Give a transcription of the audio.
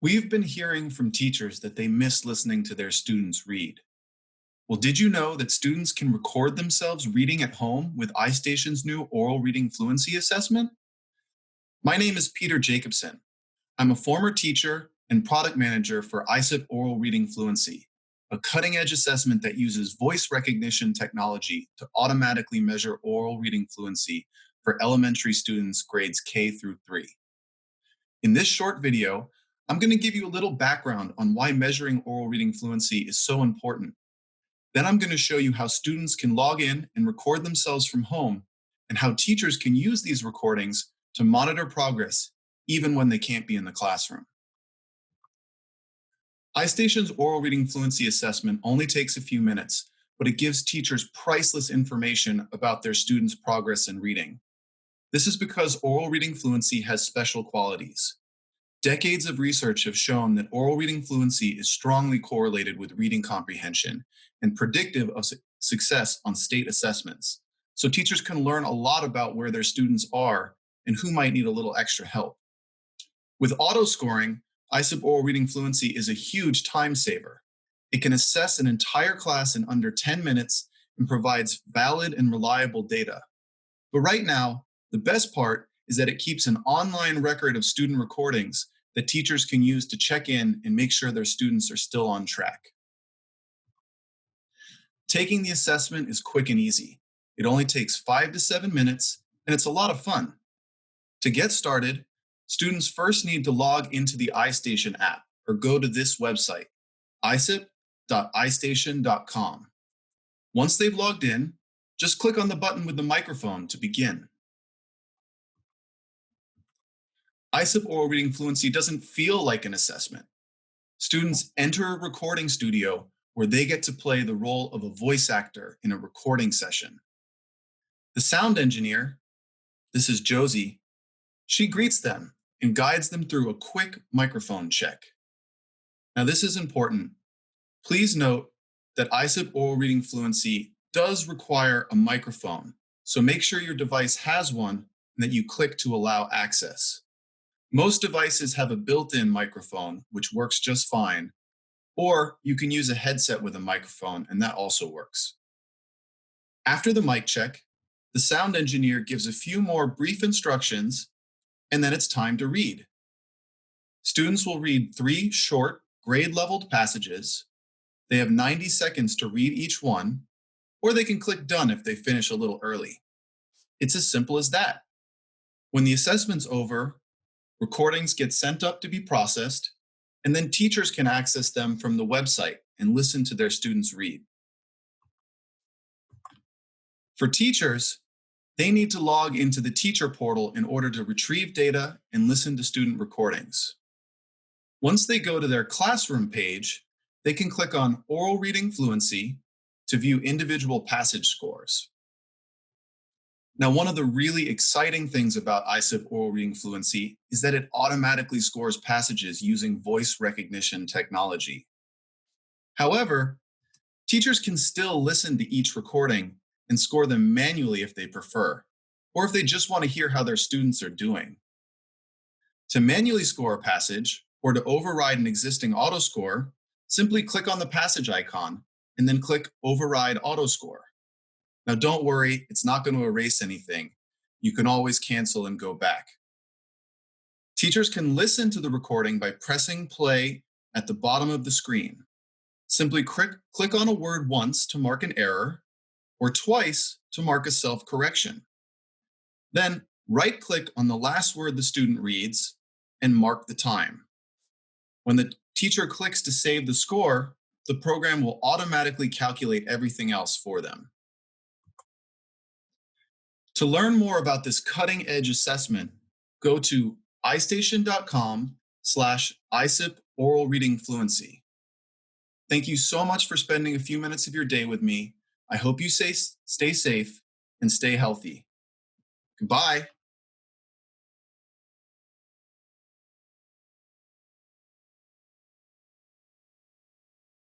We've been hearing from teachers that they miss listening to their students read. Well, did you know that students can record themselves reading at home with iStation's new oral reading fluency assessment? My name is Peter Jacobson. I'm a former teacher and product manager for ISIP Oral Reading Fluency, a cutting edge assessment that uses voice recognition technology to automatically measure oral reading fluency for elementary students grades K through 3. In this short video, I'm going to give you a little background on why measuring oral reading fluency is so important. Then I'm going to show you how students can log in and record themselves from home, and how teachers can use these recordings to monitor progress even when they can't be in the classroom. iStation's oral reading fluency assessment only takes a few minutes, but it gives teachers priceless information about their students' progress in reading. This is because oral reading fluency has special qualities. Decades of research have shown that oral reading fluency is strongly correlated with reading comprehension and predictive of success on state assessments. So teachers can learn a lot about where their students are and who might need a little extra help. With auto scoring, ISIP Oral Reading Fluency is a huge time saver. It can assess an entire class in under 10 minutes and provides valid and reliable data. But right now, the best part is that it keeps an online record of student recordings that teachers can use to check in and make sure their students are still on track. Taking the assessment is quick and easy. It only takes 5 to 7 minutes, and it's a lot of fun. To get started, students first need to log into the iStation app or go to this website, isip.istation.com. Once they've logged in, just click on the button with the microphone to begin. ISIP Oral Reading Fluency doesn't feel like an assessment. Students enter a recording studio where they get to play the role of a voice actor in a recording session. The sound engineer, this is Josie, she greets them and guides them through a quick microphone check. Now, this is important. Please note that ISIP Oral Reading Fluency does require a microphone, so make sure your device has one and that you click to allow access. Most devices have a built-in microphone, which works just fine, or you can use a headset with a microphone, and that also works. After the mic check, the sound engineer gives a few more brief instructions, and then it's time to read. Students will read 3 short, grade-leveled passages. They have 90 seconds to read each one, or they can click done if they finish a little early. It's as simple as that. When the assessment's over, recordings get sent up to be processed, and then teachers can access them from the website and listen to their students read. For teachers, they need to log into the teacher portal in order to retrieve data and listen to student recordings. Once they go to their classroom page, they can click on Oral Reading Fluency to view individual passage scores. Now, one of the really exciting things about ISIP Oral Reading Fluency is that it automatically scores passages using voice recognition technology. However, teachers can still listen to each recording and score them manually if they prefer, or if they just want to hear how their students are doing. To manually score a passage, or to override an existing auto score, simply click on the passage icon and then click Override Auto Score. Now, don't worry, it's not going to erase anything. You can always cancel and go back. Teachers can listen to the recording by pressing play at the bottom of the screen. Simply click on a word once to mark an error, or twice to mark a self-correction. Then right-click on the last word the student reads and mark the time. When the teacher clicks to save the score, the program will automatically calculate everything else for them. To learn more about this cutting-edge assessment, go to istation.com/ISIP Oral Reading Fluency. Thank you so much for spending a few minutes of your day with me. I hope you stay safe and stay healthy. Goodbye.